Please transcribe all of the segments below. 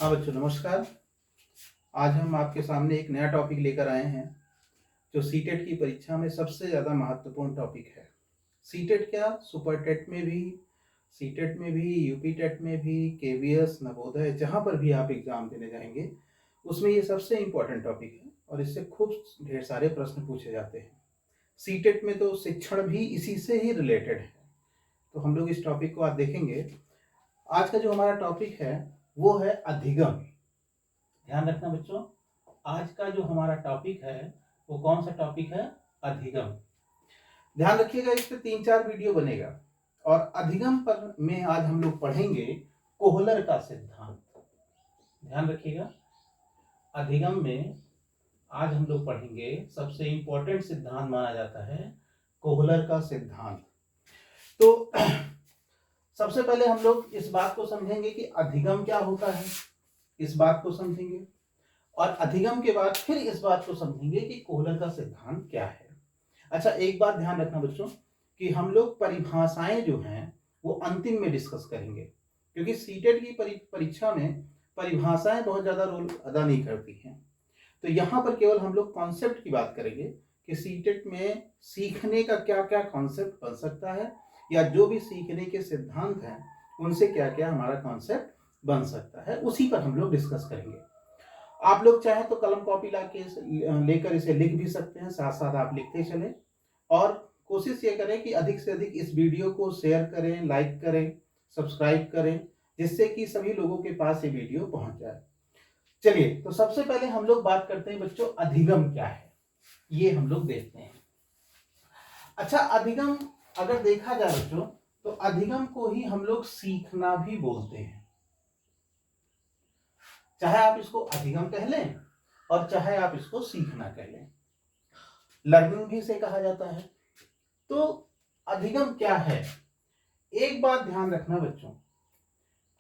हाँ बच्चों नमस्कार। आज हम आपके सामने एक नया टॉपिक लेकर आए हैं जो सीटेट की परीक्षा में सबसे ज़्यादा महत्वपूर्ण टॉपिक है। सीटेट क्या, सुपर टेट में भी, सीटेट में भी, यूपी टेट में भी, केवीएस, नवोदय, जहाँ पर भी आप एग्ज़ाम देने जाएंगे उसमें ये सबसे इम्पोर्टेंट टॉपिक है और इससे खूब ढेर सारे प्रश्न पूछे जाते हैं। सीटेट में तो शिक्षण भी इसी से ही रिलेटेड है, तो हम लोग इस टॉपिक को आज देखेंगे। आज का जो हमारा टॉपिक है वो है अधिगम। ध्यान रखना बच्चों, आज का जो हमारा टॉपिक है वो कौन सा टॉपिक है? अधिगम। ध्यान रखिएगा, इस पे 3-4 वीडियो बनेगा और अधिगम पर में आज हम लोग पढ़ेंगे कोहलर का सिद्धांत। ध्यान रखिएगा, अधिगम में आज हम लोग पढ़ेंगे सबसे इंपॉर्टेंट सिद्धांत माना जाता है कोहलर का सिद्धांत। तो सबसे पहले हम लोग इस बात को समझेंगे कि अधिगम क्या होता है, इस बात को समझेंगे और अधिगम के बाद फिर इस बात को समझेंगे कि कोहलर का सिद्धांत क्या है। अच्छा, एक बात ध्यान रखना बच्चों कि हम लोग परिभाषाएं जो हैं वो अंतिम में डिस्कस करेंगे, क्योंकि सीटेट की परीक्षा में परिभाषाएं बहुत ज़्यादा रोल अदा नहीं करती हैं। तो यहाँ पर केवल हम लोग कॉन्सेप्ट की बात करेंगे कि सीटेट में सीखने का क्या क्या कॉन्सेप्ट बन सकता है, या जो भी सीखने के सिद्धांत हैं उनसे क्या क्या हमारा कॉन्सेप्ट बन सकता है, उसी पर हम लोग डिस्कस करेंगे। आप लोग चाहें तो कलम कॉपी लेकर इसे लिख भी सकते हैं, साथ साथ आप लिखते चलें और कोशिश ये करें कि अधिक से अधिक इस वीडियो को शेयर करें, लाइक करें, सब्सक्राइब करें, जिससे कि सभी लोगों के पास ये वीडियो पहुंच जाए। चलिए, तो सबसे पहले हम लोग बात करते हैं बच्चों, अधिगम क्या है ये हम लोग देखते हैं। अच्छा, अधिगम अगर देखा जाए बच्चों तो अधिगम को ही हम लोग सीखना भी बोलते हैं। चाहे आप इसको अधिगम कह लें और चाहे आप इसको सीखना कह लें, लर्निंग भी इसे कहा जाता है। तो अधिगम क्या है? एक बात ध्यान रखना बच्चों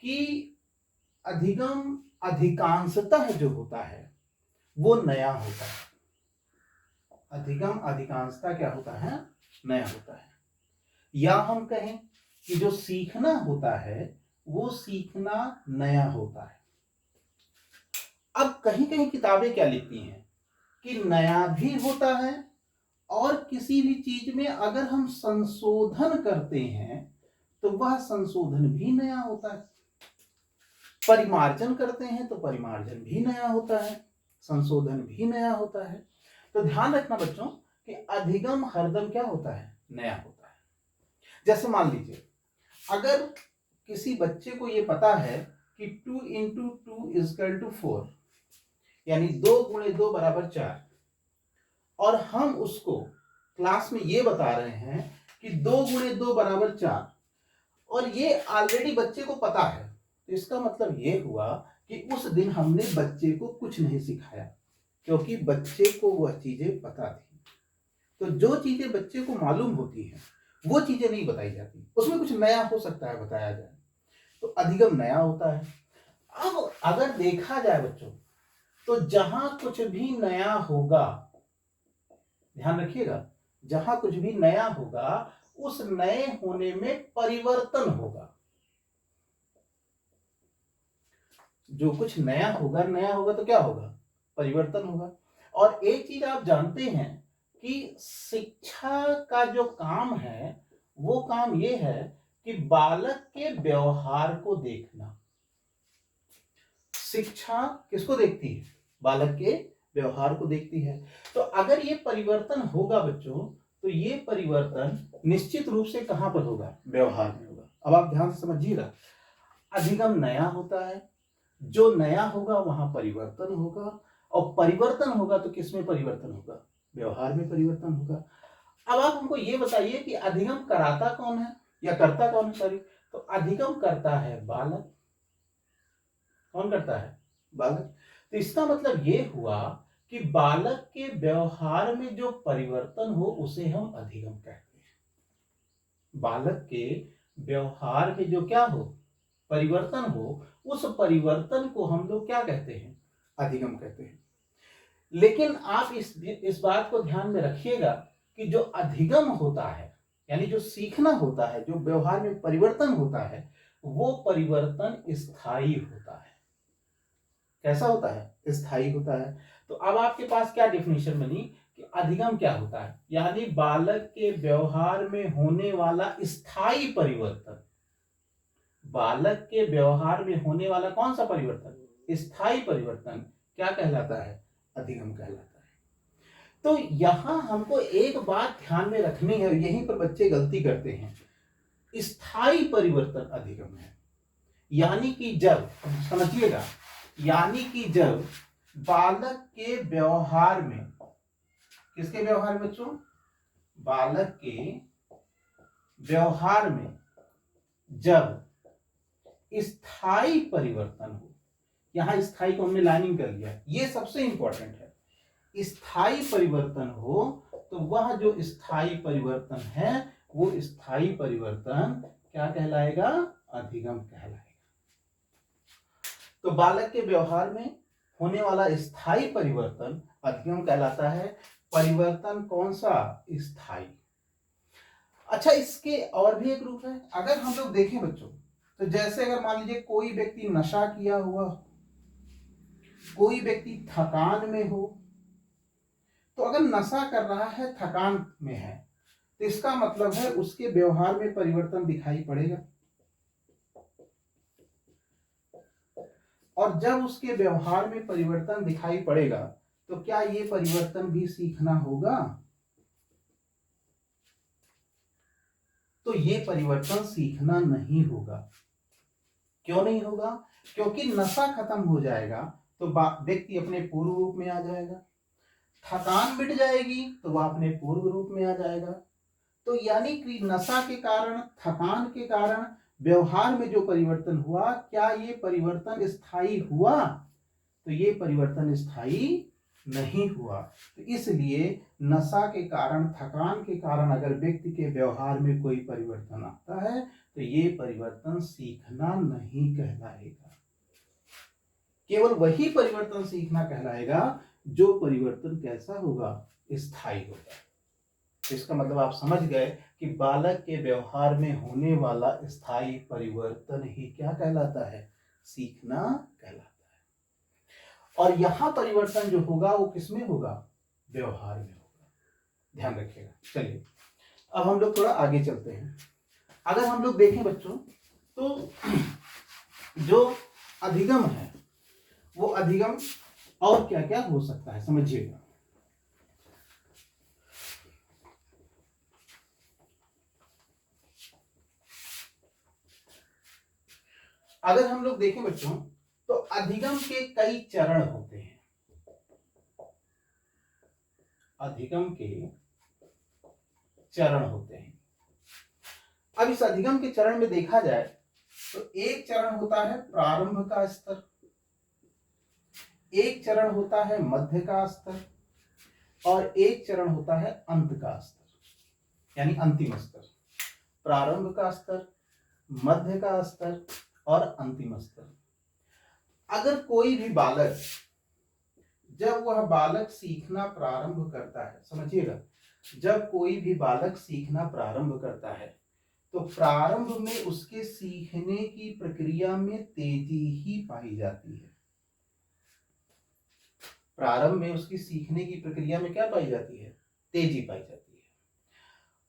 कि अधिगम अधिकांशतः जो होता है वो नया होता है। अधिगम अधिकांशतः क्या होता है? नया होता है। या हम कहें कि जो सीखना होता है वो सीखना नया होता है। अब कहीं कहीं किताबें क्या लिखती हैं कि नया भी होता है और किसी भी चीज में अगर हम संशोधन करते हैं तो वह संशोधन भी नया होता है। परिमार्जन करते हैं तो परिमार्जन भी नया होता है, संशोधन भी नया होता है। तो ध्यान रखना बच्चों कि अधिगम हरदम क्या होता है? नया होता है। जैसे मान लीजिए, अगर किसी बच्चे को ये पता है कि 2 × 2 = 4, यानी 2 × 2 = 4, और हम उसको क्लास में ये बता रहे हैं कि 2 × 2 = 4, और ये ऑलरेडी बच्चे को पता है, तो इसका मतलब ये हुआ कि उस दिन हमने बच्चे को कुछ नहीं सिखाया, क्योंकि बच्चे को वह चीजें पता थी। तो जो चीजें बच्चे को मालूम होती हैं वो चीजें नहीं बताई जाती, उसमें कुछ नया हो सकता है बताया जाए, तो अधिगम नया होता है। अब अगर देखा जाए बच्चों तो जहां कुछ भी नया होगा, ध्यान रखिएगा, जहां कुछ भी नया होगा उस नए होने में परिवर्तन होगा। जो कुछ नया होगा तो क्या होगा? परिवर्तन होगा। और एक चीज आप जानते हैं कि शिक्षा का जो काम है वो काम ये है कि बालक के व्यवहार को देखना। शिक्षा किसको देखती है? बालक के व्यवहार को देखती है। तो अगर ये परिवर्तन होगा बच्चों, तो ये परिवर्तन निश्चित रूप से कहां पर होगा? व्यवहार में होगा। अब आप ध्यान से समझिएगा, अधिगम नया होता है, जो नया होगा वहां परिवर्तन होगा, और परिवर्तन होगा तो किसमें परिवर्तन होगा? व्यवहार में परिवर्तन होगा। अब आप हमको ये बताइए कि अधिगम कराता कौन है, या करता कौन है, सॉरी। तो अधिगम करता है बालक। कौन करता है? बालक। तो इसका मतलब ये हुआ कि बालक के व्यवहार में जो परिवर्तन हो उसे हम अधिगम कहते हैं। बालक के व्यवहार में जो क्या हो? परिवर्तन हो, उस परिवर्तन को हम लोग क्या कहते हैं? अधिगम कहते हैं। लेकिन आप इस बात को ध्यान में रखिएगा कि जो अधिगम होता है, यानी जो सीखना होता है, जो व्यवहार में परिवर्तन होता है, वो परिवर्तन स्थायी होता है। कैसा होता है? स्थायी होता है। तो अब आपके पास क्या डेफिनेशन बनी कि अधिगम क्या होता है? यानी बालक के व्यवहार में होने वाला स्थायी परिवर्तन। बालक के व्यवहार में होने वाला कौन सा परिवर्तन? स्थायी परिवर्तन क्या कहलाता है? अधिगम कहलाता है। तो यहां हमको एक बात ध्यान में रखनी है, यहीं पर बच्चे गलती करते हैं। स्थायी परिवर्तन अधिगम है, यानी कि जब, समझिएगा, यानी कि जब बालक के व्यवहार में, किसके व्यवहार में बच्चों? बालक के व्यवहार में जब स्थायी परिवर्तन हो, यहां स्थायी को हमने लाइनिंग कर लिया, ये सबसे इंपॉर्टेंट है। स्थायी परिवर्तन हो तो वह जो स्थायी परिवर्तन है वो स्थायी परिवर्तन क्या कहलाएगा? अधिगम कहलाएगा। तो बालक के व्यवहार में होने वाला स्थायी परिवर्तन अधिगम कहलाता है। परिवर्तन कौन सा? स्थायी। अच्छा, इसके और भी एक रूप है। अगर हम लोग देखें बच्चों, तो जैसे अगर मान लीजिए कोई व्यक्ति नशा किया हुआ, कोई व्यक्ति थकान में हो, तो अगर नशा कर रहा है, थकान में है, तो इसका मतलब है उसके व्यवहार में परिवर्तन दिखाई पड़ेगा। और जब उसके व्यवहार में परिवर्तन दिखाई पड़ेगा तो क्या ये परिवर्तन भी सीखना होगा? तो ये परिवर्तन सीखना नहीं होगा। क्यों नहीं होगा? क्योंकि नशा खत्म हो जाएगा तो व्यक्ति अपने पूर्व रूप में आ जाएगा, थकान मिट जाएगी तो वह अपने पूर्व रूप में आ जाएगा। तो यानी कि नशा के कारण, थकान के कारण व्यवहार में जो परिवर्तन हुआ, क्या ये परिवर्तन स्थायी हुआ? तो ये परिवर्तन स्थायी नहीं हुआ। तो इसलिए नशा के कारण, थकान के कारण अगर व्यक्ति के व्यवहार में कोई परिवर्तन आता है तो ये परिवर्तन सीखना नहीं कहलाएगा। केवल वही परिवर्तन सीखना कहलाएगा जो परिवर्तन कैसा होगा? स्थायी होगा। तो इसका मतलब आप समझ गए कि बालक के व्यवहार में होने वाला स्थायी परिवर्तन ही क्या कहलाता है? सीखना कहलाता है। और यहां परिवर्तन जो होगा वो किसमें होगा? व्यवहार में होगा। ध्यान रखिएगा। चलिए अब हम लोग थोड़ा आगे चलते हैं। अगर हम लोग देखें बच्चों, तो जो अधिगम है वो अधिगम और क्या क्या हो सकता है, समझिएगा। अगर हम लोग देखें बच्चों, तो अधिगम के कई चरण होते हैं। अधिगम के चरण होते हैं। अब इस अधिगम के चरण में देखा जाए तो एक चरण होता है प्रारंभ का स्तर, एक चरण होता है मध्य का स्तर, और एक चरण होता है अंत का स्तर, यानी अंतिम स्तर। प्रारंभ का स्तर, मध्य का स्तर और अंतिम स्तर। अगर कोई भी बालक, जब वह बालक सीखना प्रारंभ करता है, समझिएगा, जब कोई भी बालक सीखना प्रारंभ करता है तो प्रारंभ में उसके सीखने की प्रक्रिया में तेजी ही पाई जाती है। प्रारंभ में उसकी सीखने की प्रक्रिया में क्या पाई जाती है? तेजी पाई जाती है।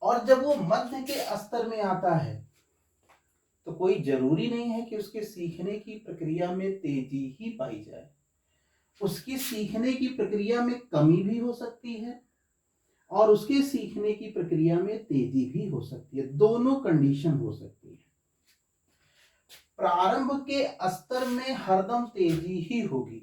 और जब वो मध्य के स्तर में आता है तो कोई जरूरी नहीं है कि उसके सीखने की प्रक्रिया में तेजी ही पाई जाए। उसकी सीखने की प्रक्रिया में कमी भी हो सकती है और उसके सीखने की प्रक्रिया में तेजी भी हो सकती है। दोनों कंडीशन हो सकती है। प्रारंभ के स्तर में हरदम तेजी ही होगी,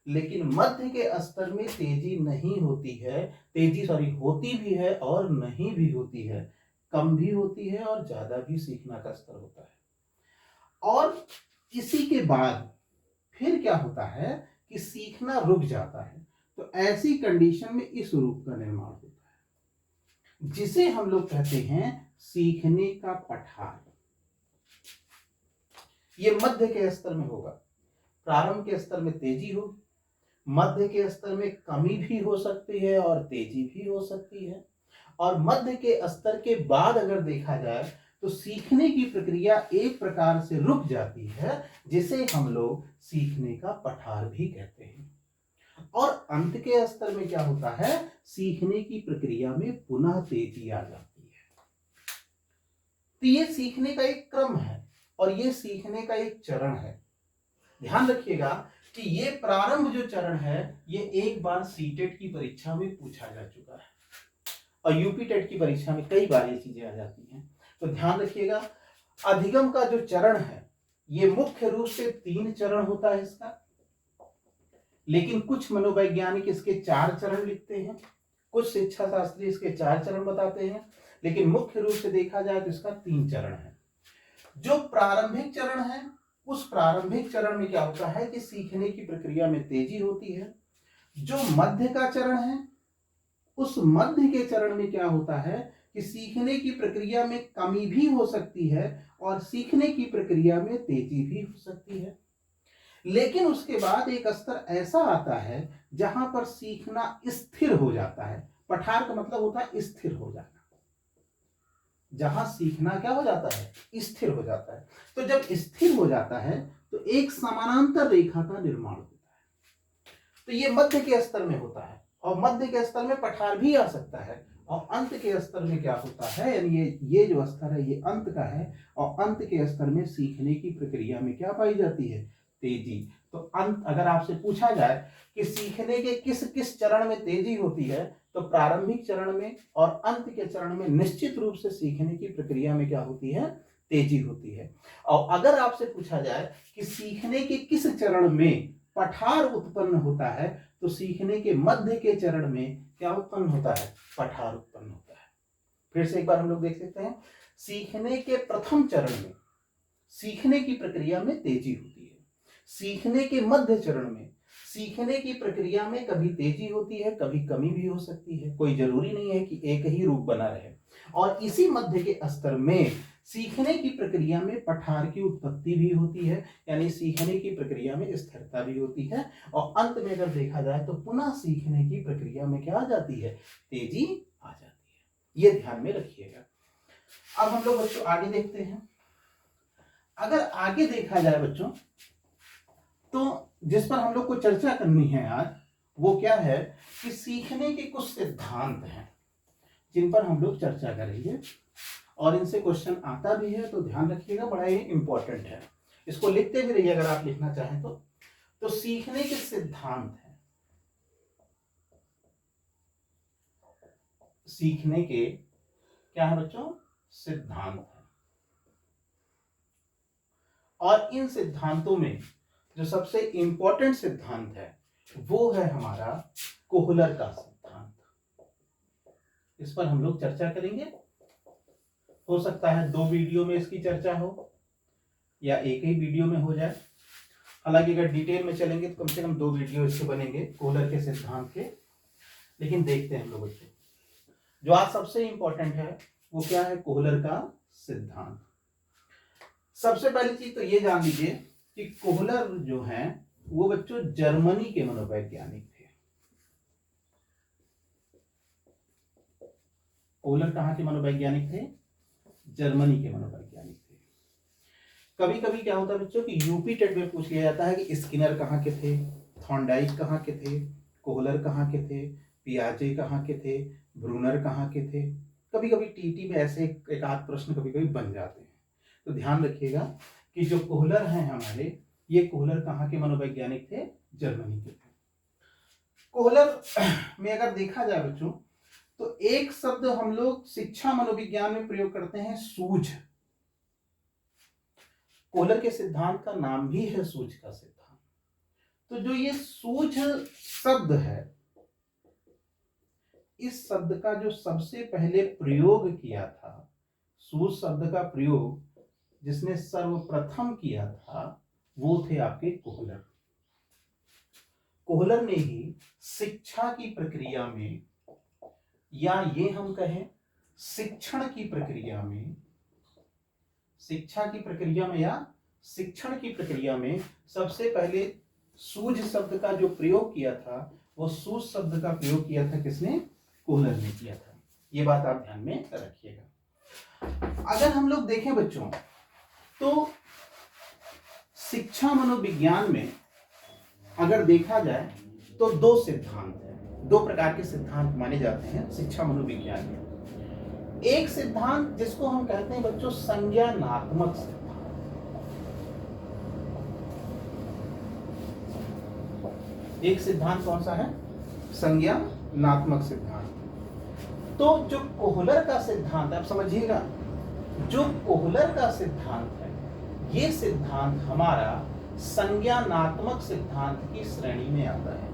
लेकिन मध्य के स्तर में तेजी नहीं होती है। तेजी होती भी है और नहीं भी होती है, कम भी होती है और ज्यादा भी सीखना का स्तर होता है। और इसी के बाद फिर क्या होता है कि सीखना रुक जाता है। तो ऐसी कंडीशन में इस रूप का निर्माण होता है जिसे हम लोग कहते हैं सीखने का पठार। ये मध्य के स्तर में होगा। प्रारंभ के स्तर में तेजी होगी, मध्य के स्तर में कमी भी हो सकती है और तेजी भी हो सकती है, और मध्य के स्तर के बाद अगर देखा जाए तो सीखने की प्रक्रिया एक प्रकार से रुक जाती है, जिसे हम लोग सीखने का पठार भी कहते हैं। और अंत के स्तर में क्या होता है, सीखने की प्रक्रिया में पुनः तेजी आ जाती है। तो ये सीखने का एक क्रम है और ये सीखने का एक चरण है। ध्यान रखिएगा कि ये प्रारंभ जो चरण है ये एक बार सीटेट की परीक्षा में पूछा जा चुका है और यूपी टेट की परीक्षा में कई बार ये चीजें आ जाती हैं। तो ध्यान रखिएगा, अधिगम का जो चरण है ये मुख्य रूप से 3 चरण होता है इसका, लेकिन कुछ मनोवैज्ञानिक इसके 4 चरण लिखते हैं, कुछ शिक्षा शास्त्री इसके 4 चरण बताते हैं, लेकिन मुख्य रूप से देखा जाए तो इसका 3 चरण है। जो प्रारंभिक चरण है, उस प्रारंभिक चरण में क्या होता है कि सीखने की प्रक्रिया में तेजी होती है। जो मध्य का चरण है, उस मध्य के चरण में क्या होता है कि सीखने की प्रक्रिया में कमी भी हो सकती है और सीखने की प्रक्रिया में तेजी भी हो सकती है। लेकिन उसके बाद एक स्तर ऐसा आता है जहां पर सीखना स्थिर हो जाता है। पठार का मतलब होता है स्थिर हो जाना, जहां सीखना क्या हो जाता है, स्थिर हो जाता है। तो जब स्थिर हो जाता है तो एक समानांतर रेखा का निर्माण होता है। तो ये मध्य के स्तर में होता है और मध्य के स्तर में पठार भी आ सकता है और अंत के स्तर में क्या होता है, यानी ये जो स्तर है ये अंत का है और अंत के स्तर में सीखने की प्रक्रिया में क्या पाई जाती है, तेजी। तो अंत अगर आपसे पूछा जाए कि सीखने के किस किस चरण में तेजी होती है, तो प्रारंभिक चरण में और अंत के चरण में निश्चित रूप से सीखने की प्रक्रिया में क्या होती है, तेजी होती है। और अगर आपसे पूछा जाए कि सीखने के किस चरण में पठार उत्पन्न होता है, तो सीखने के मध्य के चरण में क्या उत्पन्न होता है, पठार उत्पन्न होता है। फिर से एक बार हम लोग देख सकते हैं, सीखने के प्रथम चरण में सीखने की प्रक्रिया में तेजी होती है। सीखने के मध्य चरण में सीखने की प्रक्रिया में कभी तेजी होती है, कभी कमी भी हो सकती है, कोई जरूरी नहीं है कि एक ही रूप बना रहे। और इसी मध्य के स्तर में सीखने की प्रक्रिया में पठार की उत्पत्ति भी होती है, यानी सीखने की प्रक्रिया में स्थिरता भी होती है और अंत में अगर देखा जाए तो पुनः सीखने की प्रक्रिया में क्या आ जाती है, तेजी आ जाती है। ये ध्यान में रखिएगा। अब हम लोग बच्चों आगे देखते हैं। अगर आगे देखा जाए बच्चों, तो जिस पर हम लोग को चर्चा करनी है आज, वो क्या है कि सीखने के कुछ सिद्धांत हैं जिन पर हम लोग चर्चा करेंगे और इनसे क्वेश्चन आता भी है, तो ध्यान रखिएगा, बड़ा ही इंपॉर्टेंट है। इसको लिखते भी रहिए अगर आप लिखना चाहें तो सीखने के सिद्धांत हैं, सीखने के क्या है बच्चों, सिद्धांत हैं। और इन सिद्धांतों में जो सबसे इंपॉर्टेंट सिद्धांत है वो है हमारा कोहलर का सिद्धांत। इस पर हम लोग चर्चा करेंगे। हो सकता है 2 वीडियो में इसकी चर्चा हो या एक ही वीडियो में हो जाए। हालांकि अगर डिटेल में चलेंगे तो कम से कम 2 वीडियो इसके बनेंगे कोहलर के सिद्धांत के। लेकिन देखते हैं हम लोग बच्चों, जो आज सबसे इंपॉर्टेंट है वो क्या है, कोहलर का सिद्धांत। सबसे पहली चीज तो ये जान लीजिए कि कोहलर जो हैं वो बच्चों जर्मनी के मनोवैज्ञानिक थे। कोहलर कहाँ के मनोवैज्ञानिक थे, जर्मनी के मनोवैज्ञानिक थे। कभी कभी क्या होता है बच्चों कि यूपी टेट में पूछ लिया जाता है कि स्किनर कहाँ के थे, थॉर्नडाइक कहाँ के थे, कोहलर कहाँ के थे, पियाजे कहाँ के थे, ब्रूनर कहाँ के थे। कभी कभी टीटी में ऐसे एक आध प्रश्न कभी कभी बन जाते हैं। तो ध्यान रखिएगा कि जो कोहलर हैं हमारे, ये कोहलर कहाँ के मनोवैज्ञानिक थे, जर्मनी के थे। कोहलर में अगर देखा जाए बच्चों तो एक शब्द हम लोग शिक्षा मनोविज्ञान में प्रयोग करते हैं, सूझ। कोहलर के सिद्धांत का नाम भी है सूझ का सिद्धांत। तो जो ये सूझ शब्द है, इस शब्द का जो सबसे पहले प्रयोग किया था, सूझ शब्द का प्रयोग जिसने सर्वप्रथम किया था वो थे आपके कोहलर। कोहलर ने ही शिक्षा की प्रक्रिया में, या ये हम कहें शिक्षण की प्रक्रिया में, शिक्षा की प्रक्रिया में या शिक्षण की प्रक्रिया में सबसे पहले सूझ शब्द का जो प्रयोग किया था, वो सूझ शब्द का प्रयोग किया था किसने, कोहलर ने किया था। ये बात आप ध्यान में रखिएगा। अगर हम लोग देखें बच्चों तो शिक्षा मनोविज्ञान में अगर देखा जाए तो दो सिद्धांत हैं, दो प्रकार के सिद्धांत माने जाते हैं शिक्षा मनोविज्ञान में। एक सिद्धांत जिसको हम कहते हैं बच्चों संज्ञानात्मक सिद्धांत। एक सिद्धांत कौन सा है? संज्ञानात्मक सिद्धांत। तो जो कोहलर का सिद्धांत, आप समझिएगा, जो कोहलर का सिद्धांत है ये सिद्धांत हमारा संज्ञानात्मक सिद्धांत की श्रेणी में आता है।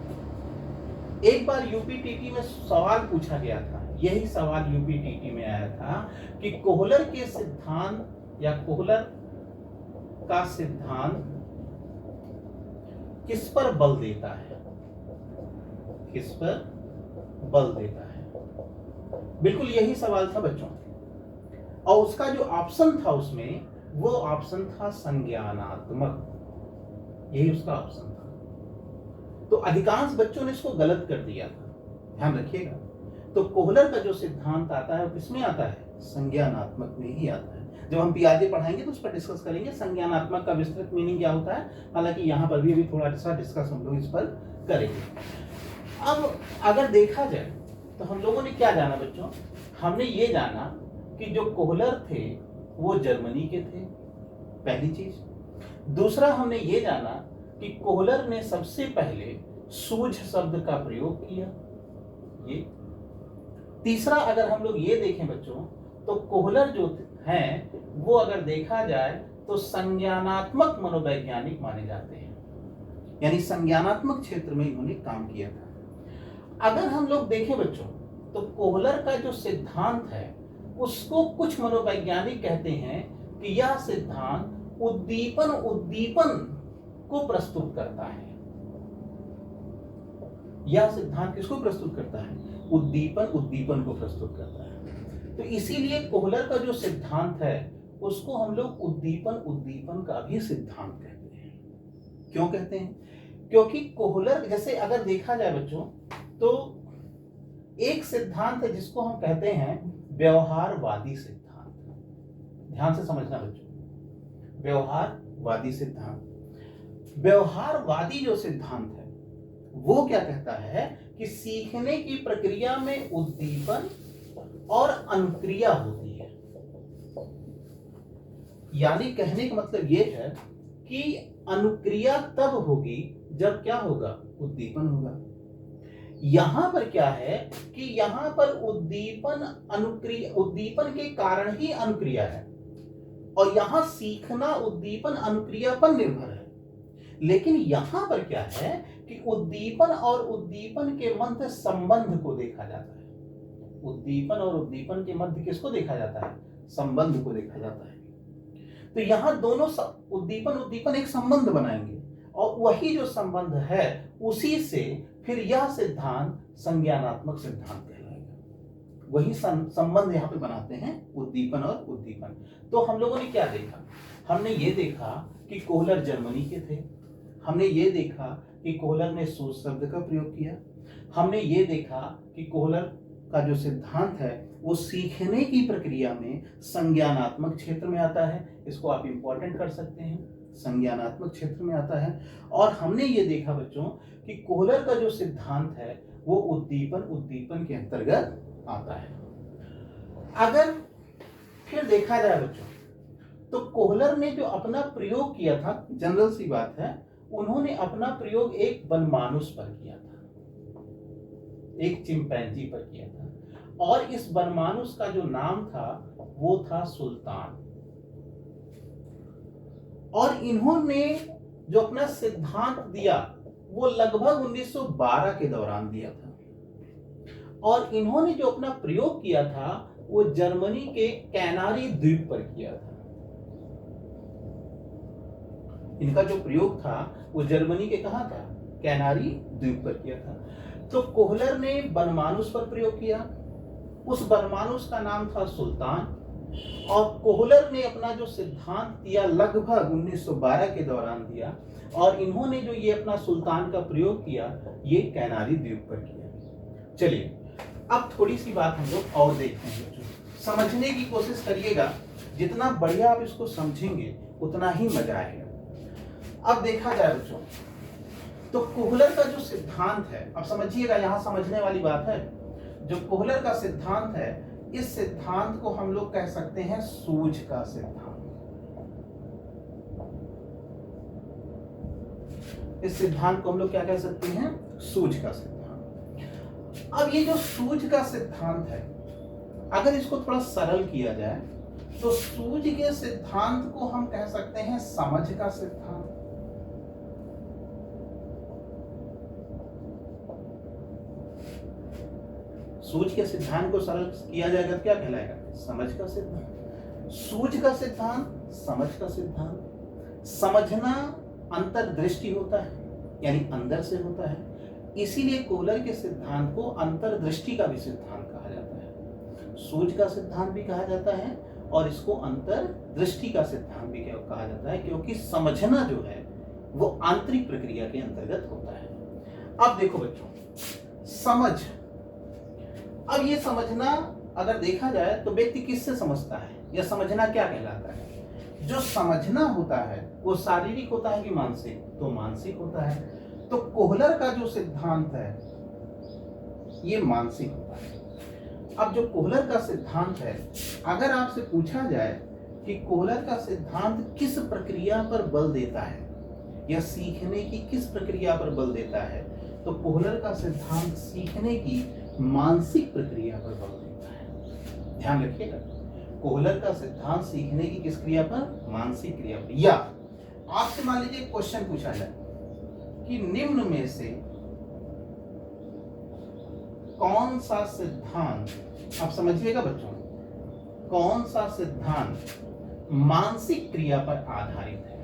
एक बार यूपीटीटी में सवाल पूछा गया था, यही सवाल यूपीटीटी में आया था कि कोहलर के सिद्धांत या कोहलर का सिद्धांत किस पर बल देता है, किस पर बल देता है। बिल्कुल यही सवाल था बच्चों, और उसका जो ऑप्शन था उसमें वो ऑप्शन था संज्ञानात्मक, यही उसका ऑप्शन था। तो अधिकांश बच्चों ने इसको गलत कर दिया था, ध्यान रखिएगा। तो कोहलर का जो सिद्धांत आता है वो किसमें आता है? संज्ञानात्मक में ही आता है। जब हम पियाजे पढ़ाएंगे तो उस पर डिस्कस करेंगे संज्ञानात्मक का विस्तृत मीनिंग क्या होता है, हालांकि यहाँ पर भी अभी थोड़ा सा डिस्कस हम लोग इस पर करेंगे। अब अगर देखा जाए तो हम लोगों ने क्या जाना बच्चों? हमने ये जाना कि जो कोहलर थे वो जर्मनी के थे, पहली चीज। दूसरा हमने ये जाना कि कोहलर ने सबसे पहले सूझ शब्द का प्रयोग किया, ये। तीसरा अगर हम लोग ये देखें बच्चों तो कोहलर जो हैं वो अगर देखा जाए तो संज्ञानात्मक मनोवैज्ञानिक माने जाते हैं, यानी संज्ञानात्मक क्षेत्र में इन्होंने काम किया था। अगर हम लोग देखें बच्चों तो कोहलर का जो सिद्धांत है उसको कुछ मनोवैज्ञानिक कहते हैं कि यह सिद्धांत उद्दीपन को प्रस्तुत करता है। यह सिद्धांत किसको प्रस्तुत करता है? उद्दीपन को प्रस्तुत करता है। तो इसीलिए कोहलर का जो सिद्धांत है उसको हम लोग उद्दीपन का भी सिद्धांत कहते हैं। क्यों कहते हैं? क्योंकि कोहलर, जैसे अगर देखा जाए बच्चों तो एक सिद्धांत है जिसको हम कहते हैं व्यवहारवादी सिद्धांत। ध्यान से समझना बच्चों, व्यवहारवादी सिद्धांत। व्यवहारवादी जो सिद्धांत है वो क्या कहता है कि सीखने की प्रक्रिया में उद्दीपन और अनुक्रिया होती है। यानी कहने का मतलब ये है कि अनुक्रिया तब होगी जब क्या होगा? उद्दीपन होगा। यहां पर क्या है कि यहां पर उद्दीपन के कारण ही अनुक्रिया है, और यहां सीखना उद्दीपन अनुक्रिया पर निर्भर है। लेकिन यहां पर क्या है कि उद्दीपन और उद्दीपन के मध्य संबंध को देखा जाता है। उद्दीपन और उद्दीपन के मध्य किसको देखा जाता है? संबंध को देखा जाता है। तो यहां दोनों उद्दीपन एक संबंध बनाएंगे, और वही जो संबंध है उसी से फिर यह सिद्धांत संज्ञानात्मक सिद्धांत कहलाएगा। वही संबंध यहाँ पे बनाते हैं उद्दीपन और उद्दीपन। तो हम लोगों ने क्या देखा? हमने ये देखा कि कोहलर जर्मनी के थे। हमने ये देखा कि कोहलर ने सूझ शब्द का प्रयोग किया। हमने ये देखा कि कोहलर का जो सिद्धांत है वो सीखने की प्रक्रिया में संज्ञानात्मक क्षेत्र में आता है। इसको आप इंपॉर्टेंट कर सकते हैं, संज्ञानात्मक क्षेत्र में आता है। और हमने ये देखा बच्चों कि कोहलर का जो सिद्धांत है वो उद्दीपन के अंतर्गत आता है। अगर फिर देखा जाए बच्चों तो कोहलर ने जो अपना प्रयोग किया था, जनरल सी बात है, उन्होंने अपना प्रयोग एक वनमानुष पर किया था, एक चिंपैंजी पर किया था। और इस वनमानुष का जो नाम था वो था सुल्तान। और इन्होंने जो अपना सिद्धांत दिया वो लगभग 1912 के दौरान दिया था। और इन्होंने जो अपना प्रयोग किया था वो जर्मनी के कैनारी द्वीप पर किया था। इनका जो प्रयोग था वो जर्मनी के कहां था? कैनारी द्वीप पर किया था। तो कोहलर ने वनमानुष पर प्रयोग किया, उस वनमानुष का नाम था सुल्तान। और कोहलर ने अपना जो सिद्धांत दिया लगभग 1912 के दौरान दिया, और इन्होंने जो ये अपना सुल्तान का प्रयोग किया ये कैनारी द्वीप पर किया। चलिए अब थोड़ी सी बात हम लोग और देखते हैं बच्चों। समझने की कोशिश करिएगा, जितना बढ़िया आप इसको समझेंगे उतना ही मजा आएगा। अब देखा जाए बच्चों, तो कोहलर का जो सिद्धांत है, अब समझिएगा, यहां समझने वाली बात है। जो कोहलर का सिद्धांत है, इस सिद्धांत को हम लोग कह सकते हैं सूझ का सिद्धांत। इस सिद्धांत को हम लोग क्या कह सकते हैं? सूझ का सिद्धांत। अब ये जो सूझ का सिद्धांत है, अगर इसको थोड़ा सरल किया जाए तो सूझ के सिद्धांत को हम कह सकते हैं समझ का सिद्धांत। सूझ के सिद्धांत को सरल किया जाएगा तो क्या कहलाएगा? समझ का सिद्धांत। सूझ का सिद्धांत, समझ का सिद्धांत। समझना अंतर्दृष्टि होता है, यानी अंदर से होता है, इसीलिए कोहलर के सिद्धांत को अंतर्दृष्टि का भी सिद्धांत कहा जाता है। सूझ का सिद्धांत भी कहा जाता है और इसको अंतर्दृष्टि का सिद्धांत भी कहा जाता है, क्योंकि समझना जो है वो आंतरिक प्रक्रिया के अंतर्गत होता है। अब देखो बच्चों, समझ, अब ये समझना अगर देखा जाए तो व्यक्ति किससे समझता है या समझना क्या कहलाता है? जो समझना होता है वो शारीरिक होता है कि मानसिक? तो मानसिक होता है। तो कोहलर का जो सिद्धांत है ये मानसिक होता है। अब जो कोहलर का सिद्धांत है, अगर आपसे पूछा जाए कि कोहलर का सिद्धांत किस प्रक्रिया पर बल देता है या सीखने की किस प्रक्रिया पर बल देता है, तो कोहलर का सिद्धांत सीखने की मानसिक प्रक्रिया पर बल देता है। ध्यान रखिएगा, कोहलर का सिद्धांत सीखने की किस क्रिया पर? मानसिक क्रिया पर। या आपसे मान लीजिए क्वेश्चन पूछा जाए कि निम्न में से कौन सा सिद्धांत, आप समझिएगा बच्चों, कौन सा सिद्धांत मानसिक क्रिया पर आधारित है?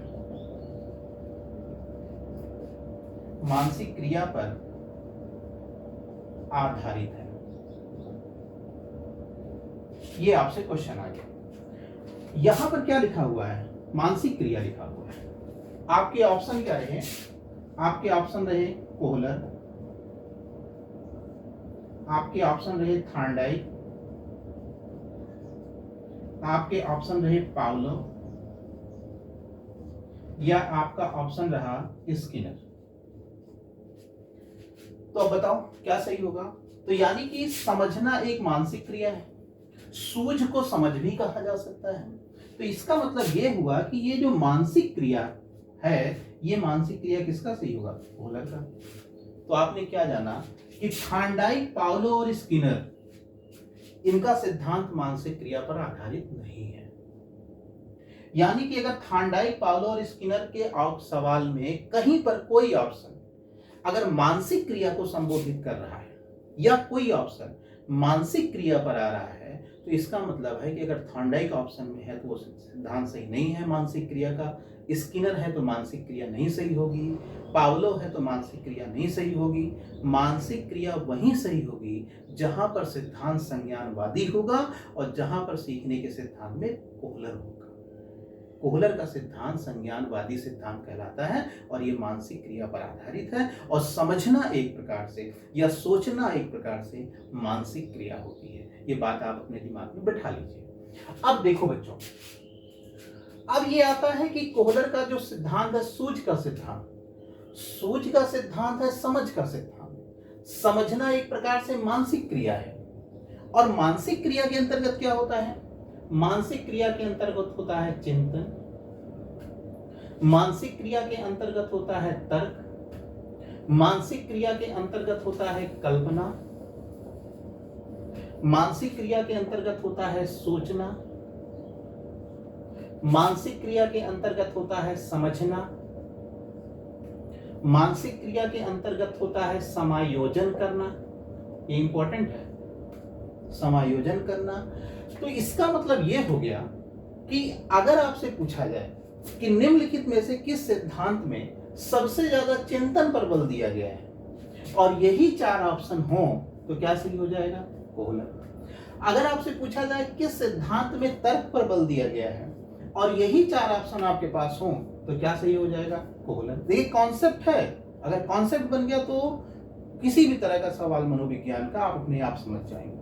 मानसिक क्रिया पर आधारित है, ये आपसे क्वेश्चन आ गया। यहां पर क्या लिखा हुआ है? मानसिक क्रिया लिखा हुआ है। आपके ऑप्शन क्या रहे? आपके ऑप्शन रहे कोहलर, आपके ऑप्शन रहे थॉर्नडाइक, आपके ऑप्शन रहे पावलोव, या आपका ऑप्शन रहा स्किनर। तो अब बताओ क्या सही होगा? तो यानी कि समझना एक मानसिक क्रिया है, सूझ को समझ भी कहा जा सकता है। तो इसका मतलब ये हुआ कि ये जो मानसिक क्रिया है, ये मानसिक क्रिया किसका सही होगा? कोहलर का। तो आपने क्या जाना कि थॉर्नडाइक, पावलोव और स्किनर, इनका सिद्धांत मानसिक क्रिया पर आधारित नहीं है। यानी कि अगर थॉर्नडाइक, पावलोव और स्किनर के सवाल में कहीं पर कोई ऑप्शन अगर मानसिक क्रिया को संबोधित कर रहा है या कोई ऑप्शन मानसिक क्रिया पर आ रहा है, तो इसका मतलब है कि अगर थॉर्नडाइक ऑप्शन में है तो वो सिद्धांत सही नहीं है मानसिक क्रिया का, स्किनर है तो मानसिक क्रिया नहीं सही होगी, पावलोव है तो मानसिक क्रिया नहीं सही होगी। मानसिक क्रिया वहीं सही होगी जहां पर सिद्धांत संज्ञानवादी होगा और जहां पर सीखने के सिद्धांत में कोहलर होगा। कोहलर का सिद्धांत संज्ञानवादी सिद्धांत कहलाता है और ये मानसिक क्रिया पर आधारित है, और समझना एक प्रकार से या सोचना एक प्रकार से मानसिक क्रिया होती है। ये बात आप अपने दिमाग में बैठा लीजिए। अब देखो बच्चों, अब ये आता है कि कोहलर का जो सिद्धांत है सूझ का सिद्धांत, सूझ का सिद्धांत है समझ का सिद्धांत। समझना एक प्रकार से मानसिक क्रिया है, और मानसिक क्रिया के अंतर्गत क्या होता है? मानसिक क्रिया के अंतर्गत होता है चिंतन, मानसिक क्रिया के अंतर्गत होता है तर्क, मानसिक क्रिया के अंतर्गत होता है कल्पना, मानसिक क्रिया के अंतर्गत होता है सोचना, मानसिक क्रिया के अंतर्गत होता है समझना, मानसिक क्रिया के अंतर्गत होता है समायोजन करना। ये इंपॉर्टेंट है, समायोजन करना। तो इसका मतलब यह हो गया कि अगर आपसे पूछा जाए कि निम्नलिखित में से किस सिद्धांत में सबसे ज्यादा चिंतन पर बल दिया गया है और यही चार ऑप्शन हो, तो क्या सही हो जाएगा? कोहलर। अगर आपसे पूछा जाए किस सिद्धांत में तर्क पर बल दिया गया है और यही चार ऑप्शन आपके पास हो, तो क्या सही हो जाएगा? कोहलर। देखिए कॉन्सेप्ट है, अगर कॉन्सेप्ट बन गया तो किसी भी तरह का सवाल मनोविज्ञान का आप अपने आप समझ जाएंगे।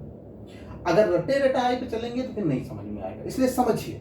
अगर रटे रटाए पे चलेंगे तो फिर नहीं समझ में आएगा। इसलिए समझिए,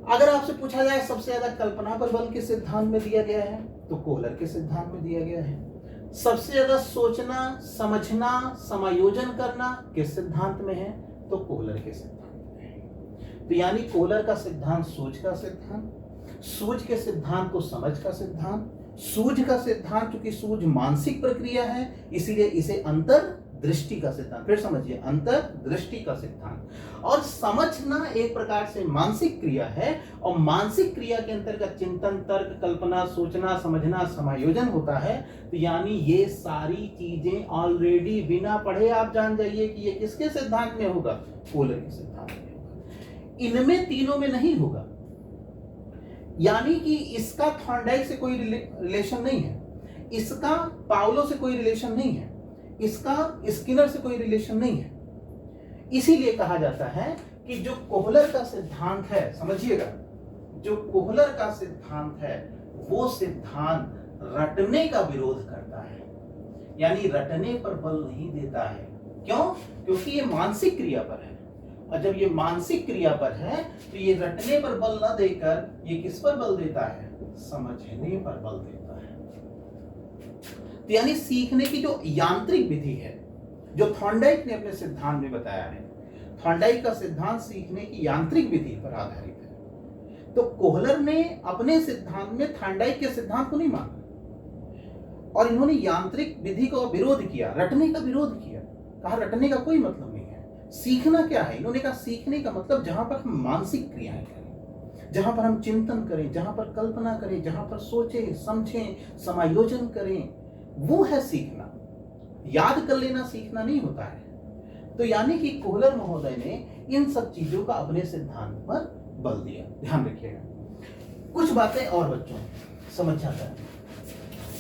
अगर आपसे पूछा जाए सबसे ज्यादा कल्पना पर बल किस सिद्धांत में दिया गया है, तो कोहलर के सिद्धांत में दिया गया है। सबसे ज्यादा सोचना, समझना, समायोजन करना किस सिद्धांत में है, तो कोहलर के सिद्धांत में है। तो यानी कोहलर का सिद्धांत सूझ का सिद्धांत, सूझ के सिद्धांत को समझ का सिद्धांत, सूझ का सिद्धांत क्योंकि सूझ मानसिक प्रक्रिया है इसीलिए इसे अंतर दृष्टि का सिद्धांत। फिर समझिए, अंतर दृष्टि का सिद्धांत। और समझना एक प्रकार से मानसिक क्रिया है और मानसिक क्रिया के अंतर्गत चिंतन, तर्क, कल्पना, सोचना, समझना, समायोजन होता है। तो यानी ये सारी चीजें ऑलरेडी बिना पढ़े आप जान जाइए कि ये किसके सिद्धांत में होगा, कोहलर के सिद्धांत में होगा। इनमें तीनों में नहीं होगा, यानी कि इसका थॉर्नडाइक से कोई रिलेशन नहीं है, इसका पाउलो से कोई रिलेशन नहीं है, इसका स्किनर से कोई रिलेशन नहीं है। इसीलिए कहा जाता है कि जो कोहलर का सिद्धांत है, समझिएगा, जो कोहलर का सिद्धांत है वो सिद्धांत रटने का विरोध करता है, यानी रटने पर बल नहीं देता है। क्यों? क्योंकि ये मानसिक क्रिया पर है, और जब ये मानसिक क्रिया पर है तो ये रटने पर बल न देकर ये किस पर बल देता है, समझने पर बल देता है। तो यानी सीखने की जो यांत्रिक विधि है, जो थॉर्नडाइक ने अपने सिद्धांत में बताया है, थॉर्नडाइक का सिद्धांत सीखने की यांत्रिक विधि पर आधारित है। तो कोहलर ने अपने सिद्धांत में थॉर्नडाइक के सिद्धांत को नहीं माना और इन्होंने यांत्रिक विधि का विरोध किया, रटने का विरोध किया। कहा रटने का कोई मतलब नहीं है। सीखना क्या है? इन्होंने कहा सीखने का मतलब जहां पर हम मानसिक क्रियाएं करें, जहां पर हम चिंतन करें, जहां पर कल्पना करें, जहां पर सोचें, समझें, समायोजन करें, वो है सीखना। याद कर लेना सीखना नहीं होता है। तो यानी कि कोहलर महोदय ने इन सब चीजों का अपने सिद्धांत पर बल दिया। ध्यान रखिएगा, कुछ बातें और बच्चों समझ जाता है।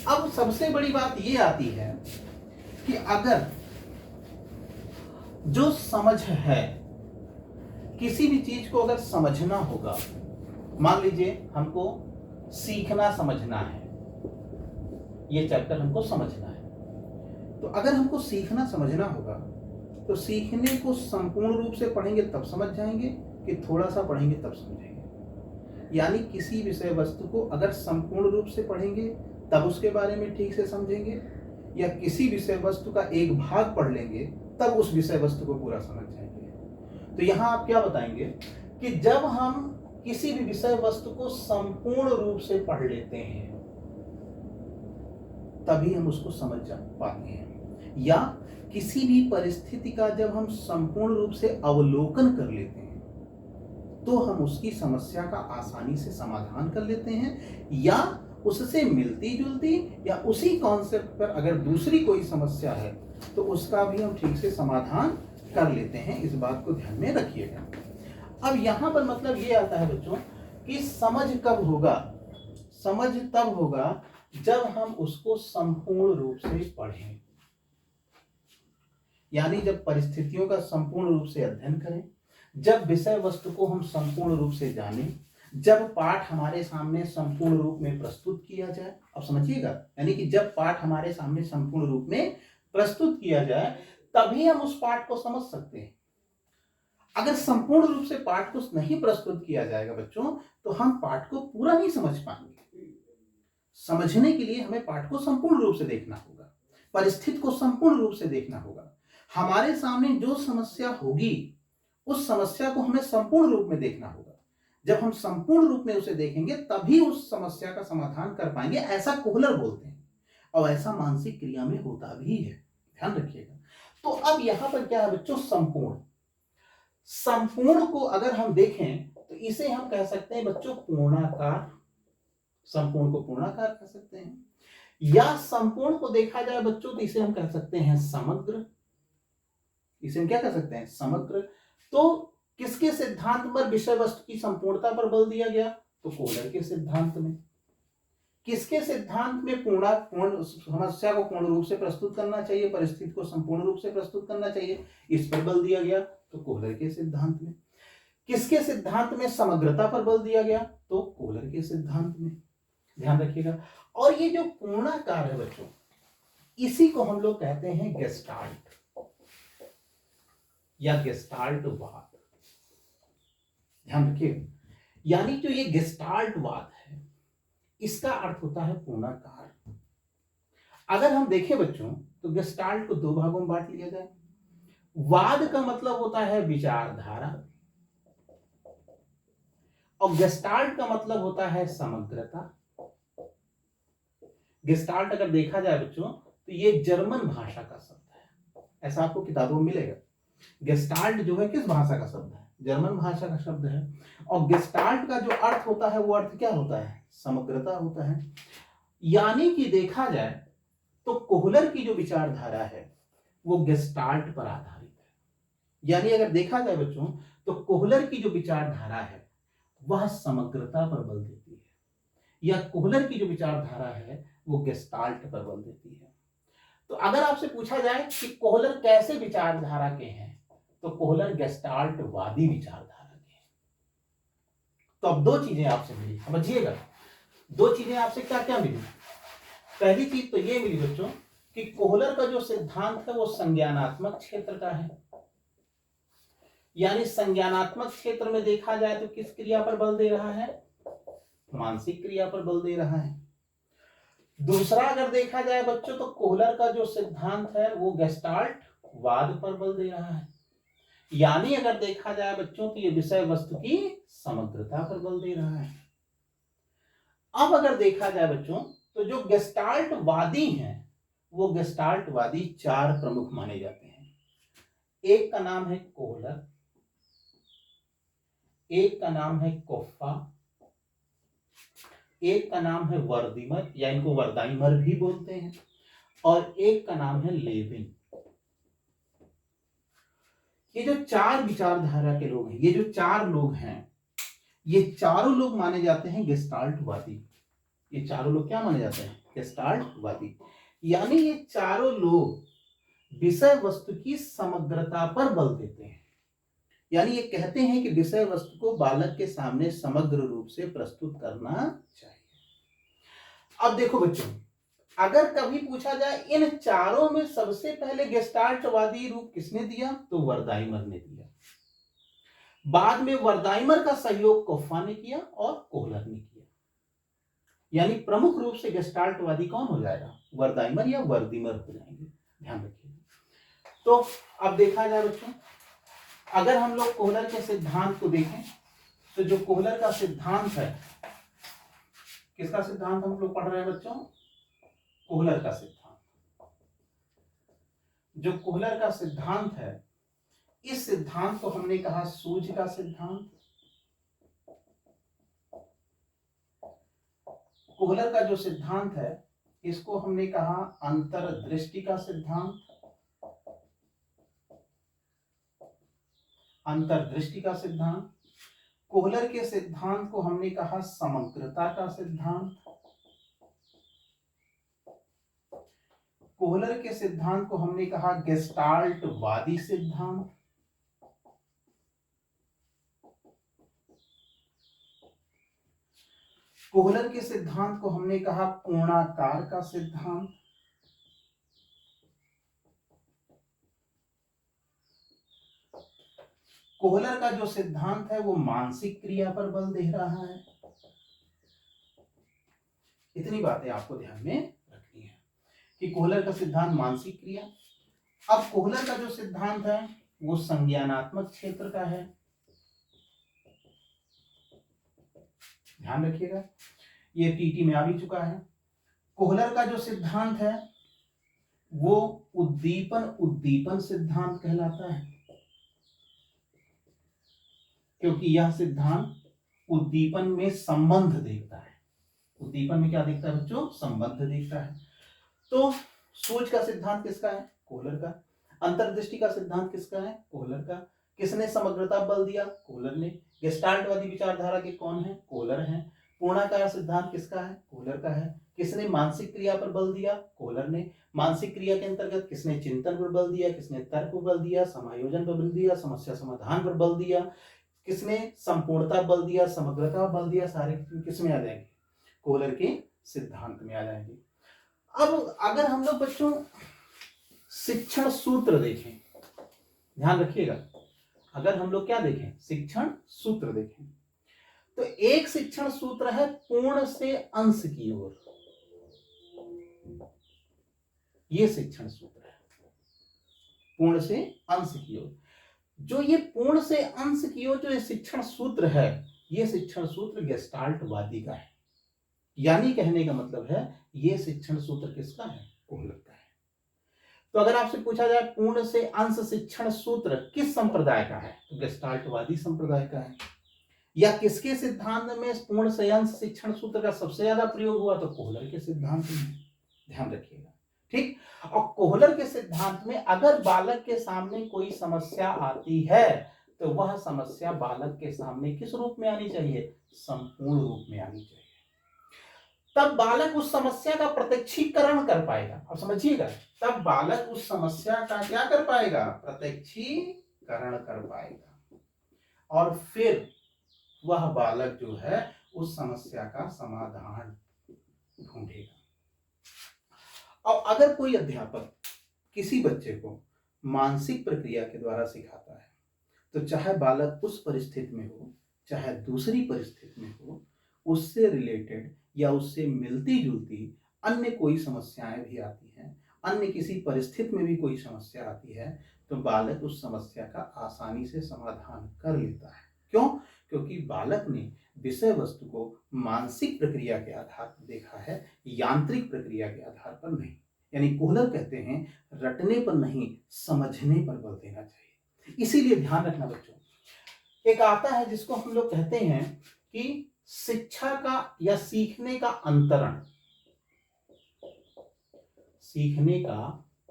अब सबसे बड़ी बात यह आती है कि अगर जो समझ है, किसी भी चीज को अगर समझना होगा, मान लीजिए हमको सीखना समझना है, ये चैप्टर हमको समझना है, तो अगर हमको सीखना समझना होगा तो सीखने को संपूर्ण रूप से पढ़ेंगे तब समझ जाएंगे कि थोड़ा सा पढ़ेंगे तब समझेंगे। यानी किसी विषय वस्तु को अगर संपूर्ण रूप से पढ़ेंगे तब उसके बारे में ठीक से समझेंगे, या किसी विषय वस्तु का एक भाग पढ़ लेंगे तब उस विषय वस्तु को पूरा समझ जाएंगे। तो यहां आप क्या बताएंगे कि जब हम किसी भी विषय वस्तु को संपूर्ण रूप से पढ़ लेते हैं तभी हम उसको समझ जा पाते हैं, या किसी भी परिस्थिति का जब हम संपूर्ण रूप से अवलोकन कर लेते हैं तो हम उसकी समस्या का आसानी से समाधान कर लेते हैं, या उससे मिलती जुलती या उसी कॉन्सेप्ट पर अगर दूसरी कोई समस्या है तो उसका भी हम ठीक से समाधान कर लेते हैं। इस बात को ध्यान में रखिएगा। अब यहां पर मतलब ये आता है बच्चों कि समझ कब होगा? समझ तब होगा जब हम उसको संपूर्ण रूप से पढ़ें, यानी जब परिस्थितियों का संपूर्ण रूप से अध्ययन करें, जब विषय वस्तु को हम संपूर्ण रूप से जानें, जब पाठ हमारे सामने संपूर्ण रूप में प्रस्तुत किया जाए। अब समझिएगा, यानी कि जब पाठ हमारे सामने संपूर्ण रूप में प्रस्तुत किया जाए तभी हम उस पाठ को समझ सकते हैं। अगर संपूर्ण रूप से पाठ को नहीं प्रस्तुत किया जाएगा बच्चों तो हम पाठ को पूरा नहीं समझ पाएंगे। समझने के लिए हमें पाठ को संपूर्ण रूप से देखना होगा, परिस्थिति को संपूर्ण रूप से देखना होगा। हमारे सामने जो समस्या होगी उस समस्या को हमें संपूर्ण रूप में देखना होगा। जब हम संपूर्ण रूप में उसे देखेंगे तभी उस समस्या का समाधान कर पाएंगे, ऐसा कोहलर बोलते हैं, और ऐसा मानसिक क्रिया में होता भी है। ध्यान रखिएगा। तो अब यहां पर क्या है बच्चों? संपूर्ण। संपूर्ण को अगर हम देखें तो इसे हम कह सकते हैं बच्चों पूर्णाकार। संपूर्ण को पूर्णाकार कह सकते हैं, या संपूर्ण को देखा जाए बच्चों तो इसे हम कह सकते हैं समग्र। इसे हम क्या कह सकते हैं? समग्र। तो किसके सिद्धांत पर विषय वस्तु की संपूर्णता पर बल दिया गया? तो कोहलर के सिद्धांत में। किसके सिद्धांत में पूर्ण समस्या को पूर्ण रूप से प्रस्तुत करना चाहिए, परिस्थिति को संपूर्ण रूप से प्रस्तुत करना चाहिए, इस पर बल दिया गया? तो कोहलर के सिद्धांत में। किसके सिद्धांत में समग्रता पर बल दिया गया? तो कोहलर के सिद्धांत में। ध्यान रखिएगा। और ये जो पूर्णाकार है बच्चों, इसी को हम लोग कहते हैं गेस्टाल्ट। या गेस्टाल्टवाद। ध्यान रखिए, यानी जो ये गेस्टाल्टवाद है इसका अर्थ होता है पूर्णाकार। अगर हम देखें बच्चों तो गेस्टाल्ट को दो भागों में बांट लिया जाए। वाद का मतलब होता है विचारधारा और गेस्टाल्ट का मतलब होता है समग्रता। गेस्टाल्ट अगर देखा जाए बच्चों तो ये जर्मन भाषा का शब्द है, ऐसा आपको किताबों में मिलेगा। गेस्टाल्ट जो है किस भाषा का शब्द है? जर्मन भाषा का शब्द है। और गेस्टाल्ट का जो अर्थ होता है वो अर्थ क्या होता है? समग्रता होता है। यानी कि देखा जाए तो कोहलर की जो विचारधारा है वो गेस्टाल्ट पर आधारित है। यानी अगर देखा जाए बच्चों तो कोहलर की जो विचारधारा है वह समग्रता पर बल देती है, या कोहलर की जो विचारधारा है वो गेस्टाल्ट पर बल देती है। तो अगर आपसे पूछा जाए कि कोहलर कैसे विचारधारा के हैं, तो कोहलर गेस्टाल्टवादी विचारधारा के हैं। तो अब दो चीजें आपसे मिली, समझिएगा, दो चीजें आपसे क्या क्या मिली। पहली चीज तो ये मिली बच्चों कि कोहलर का जो सिद्धांत है वो संज्ञानात्मक क्षेत्र का है, यानी संज्ञानात्मक क्षेत्र में देखा जाए तो किस क्रिया पर बल दे रहा है? मानसिक क्रिया पर बल दे रहा है। दूसरा अगर देखा जाए बच्चों तो कोहलर का जो सिद्धांत है वो गेस्टाल्ट वाद पर बल दे रहा है, यानी अगर देखा जाए बच्चों तो ये विषय वस्तु की समग्रता पर बल दे रहा है। अब अगर देखा जाए बच्चों तो जो गेस्टाल्ट वादी हैं वो गेस्टाल्ट वादी चार प्रमुख माने जाते हैं। एक का नाम है कोहलर, एक का नाम है कोफ्फा, एक का नाम है वर्दीमर या इनको वर्दाइमर भी बोलते हैं, और एक का नाम है लेविन। ये जो चार विचारधारा के लोग हैं, ये जो चार लोग हैं, ये चारों लोग माने जाते हैं गेस्टाल्टवादी। ये चारों लोग क्या माने जाते हैं? गेस्टाल्टवादी। यानी ये चारों लोग विषय वस्तु की समग्रता पर बल देते हैं, यानी ये कहते हैं कि विषय वस्तु को बालक के सामने समग्र रूप से प्रस्तुत करना चाहिए। अब देखो बच्चों, अगर कभी पूछा जाए इन चारों में सबसे पहले गेस्टाल्टवादी रूप किसने दिया, तो वर्दाइमर ने दिया। बाद में वर्दाइमर का सहयोग कोफ्फा ने किया और कोहलर ने किया। यानी प्रमुख रूप से गेस्टाल्टवादी कौन हो जाएगा? वर्दाइमर या वर्दीमर हो जाएंगे, ध्यान रखिए। तो अब देखा जाए बच्चों, अगर हम लोग कोहलर के सिद्धांत को देखें तो जो कोहलर का सिद्धांत है, किसका सिद्धांत हम लोग पढ़ रहे हैं बच्चों? कोहलर का सिद्धांत। जो कोहलर का सिद्धांत है, इस सिद्धांत को हमने कहा सूझ का सिद्धांत। कोहलर का जो सिद्धांत है इसको हमने कहा अंतर्दृष्टि का सिद्धांत। अंतर्दृष्टि का सिद्धांत। कोहलर के सिद्धांत को हमने कहा समग्रता का सिद्धांत। कोहलर के सिद्धांत को हमने कहा गेस्टाल्टवादी सिद्धांत। कोहलर के सिद्धांत को हमने कहा पूर्णाकार का सिद्धांत। कोहलर का जो सिद्धांत है वो मानसिक क्रिया पर बल दे रहा है। इतनी बातें आपको ध्यान में रखनी है कि कोहलर का सिद्धांत मानसिक क्रिया। अब कोहलर का जो सिद्धांत है वो संज्ञानात्मक क्षेत्र का है, ध्यान रखिएगा, ये टीटी में आ भी चुका है। कोहलर का जो सिद्धांत है वो उद्दीपन सिद्धांत कहलाता है, क्योंकि यह सिद्धांत उद्दीपन में संबंध देखता है। उद्दीपन में क्या देखता है बच्चों? संबंध देखता है। तो सूझ का सिद्धांत किसका है? कोहलर का। अंतर्दृष्टि का सिद्धांत किसका है? कोहलर का। किसने समग्रता बल दिया? कोहलर ने। गेस्टाल्टवादी विचारधारा के कौन है? कोहलर है। पूर्णाकार सिद्धांत किसका है? कोहलर का है। किसने मानसिक क्रिया पर बल दिया? कोहलर ने। मानसिक क्रिया के अंतर्गत किसने चिंतन पर बल दिया? किसने तर्क पर बल दिया? समायोजन पर बल दिया? समस्या समाधान पर बल दिया? किसने संपूर्णता बल दिया? समग्रता बल दिया? सारे किसमें आ जाएंगे? कोहलर के सिद्धांत में आ जाएंगे। अब अगर हम लोग बच्चों शिक्षण सूत्र देखें, ध्यान रखिएगा, अगर हम लोग क्या देखें, शिक्षण सूत्र देखें, तो एक शिक्षण सूत्र है पूर्ण से अंश की ओर, ये शिक्षण सूत्र है पूर्ण से अंश की ओर। जो ये पूर्ण से अंश की ओर जो ये शिक्षण सूत्र है, ये शिक्षण सूत्र गेस्टाल्टवादी का है। यानी कहने का मतलब है ये शिक्षण सूत्र किसका है, कोहलर का है। तो अगर आपसे पूछा जाए पूर्ण से अंश शिक्षण सूत्र किस संप्रदाय का है, तो गेस्टाल्टवादी संप्रदाय का है। या किसके सिद्धांत में पूर्ण से अंश शिक्षण सूत्र का सबसे ज्यादा प्रयोग हुआ, तो कोहलर के सिद्धांत में। ध्यान रखिएगा, ठीक। और कोहलर के सिद्धांत में अगर बालक के सामने कोई समस्या आती है, तो वह समस्या बालक के सामने किस रूप में आनी चाहिए, संपूर्ण रूप में आनी चाहिए। तब बालक उस समस्या का प्रत्यक्षीकरण कर पाएगा। अब समझिएगा, तब बालक उस समस्या का क्या कर पाएगा, प्रत्यक्षीकरण कर पाएगा, और फिर वह बालक जो है उस समस्या का समाधान ढूंढेगा। और अगर कोई अध्यापक किसी बच्चे को मानसिक प्रक्रिया के द्वारा सिखाता है, तो चाहे बालक उस परिस्थिति में हो चाहे दूसरी परिस्थिति में हो, उससे रिलेटेड या उससे मिलती जुलती अन्य कोई समस्याएं भी आती हैं, अन्य किसी परिस्थिति में भी कोई समस्या आती है, तो बालक उस समस्या का आसानी से समाधान कर लेता है। क्यों? क्योंकि बालक ने विषय वस्तु को मानसिक प्रक्रिया के आधार पर देखा है, यांत्रिक प्रक्रिया के आधार पर नहीं। यानी कोहलर कहते हैं रटने पर नहीं, समझने पर बल देना चाहिए। इसीलिए ध्यान रखना बच्चों, एक आता है जिसको हम लोग कहते हैं कि शिक्षा का या सीखने का अंतरण, सीखने का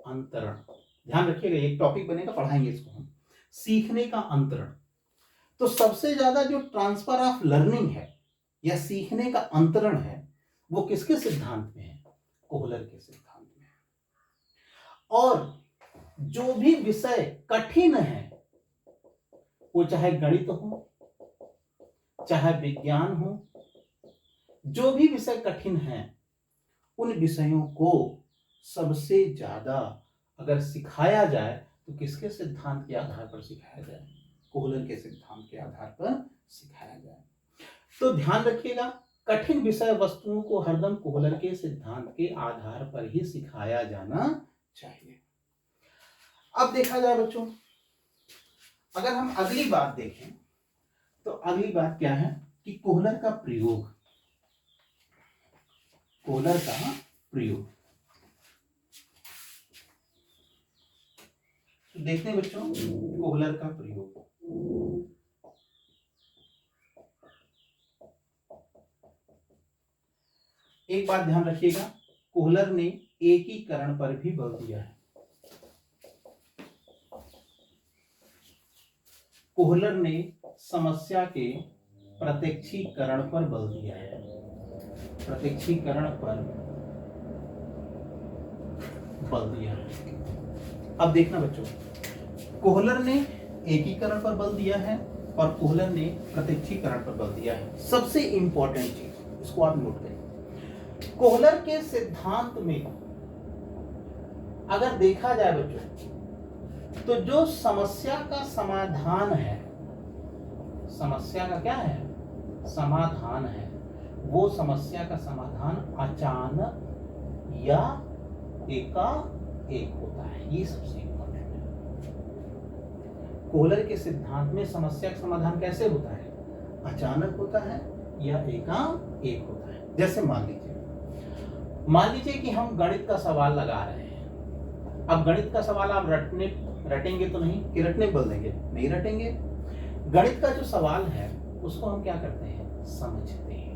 अंतरण। ध्यान रखिएगा, एक टॉपिक बनेगा, पढ़ाएंगे इसको हम, सीखने का अंतरण। तो सबसे ज्यादा जो ट्रांसफर ऑफ लर्निंग है या सीखने का अंतरण है, वो किसके सिद्धांत में है, कोहलर के सिद्धांत में है। और जो भी विषय कठिन है, वो चाहे गणित हो चाहे विज्ञान हो, जो भी विषय कठिन है, उन विषयों को सबसे ज्यादा अगर सिखाया जाए तो किसके सिद्धांत के आधार पर सिखाया जाए, कोहलर के सिद्धांत के आधार पर सिखाया जाए। तो ध्यान रखिएगा, कठिन विषय वस्तुओं को हरदम कोहलर के सिद्धांत के आधार पर ही सिखाया जाना चाहिए। अब देखा जाए बच्चों, अगर हम अगली बात देखें, तो अगली बात क्या है कि कोहलर का प्रयोग, कोहलर का प्रयोग। तो देखते हैं बच्चों कोहलर का प्रयोग। एक बात ध्यान रखिएगा, कोहलर ने एकीकरण पर भी बल दिया है। कोहलर ने समस्या के प्रत्यक्षीकरण पर बल दिया है, प्रत्यक्षीकरण पर बल दिया है। अब देखना बच्चों, कोहलर ने एकीकरण पर बल दिया है और कोहलर ने प्रत्यक्षीकरण पर बल दिया है। सबसे इंपॉर्टेंट चीज, इसको आप नोट करें, कोहलर के सिद्धांत में अगर देखा जाए बच्चों, तो जो समस्या का समाधान है, समस्या का क्या है, समाधान है, वो समस्या का समाधान अचानक या एकाएक होता है। ये सबसे इंपॉर्टेंट है। कोहलर के सिद्धांत में समस्या का समाधान कैसे होता है, अचानक होता है या एकाएक होता है। जैसे मान लीजिए कि हम गणित का सवाल लगा रहे हैं। अब गणित का सवाल आप रटेंगे तो नहीं, कि रटने बोल देंगे, नहीं रटेंगे। गणित का जो सवाल है उसको हम क्या करते हैं, समझते हैं।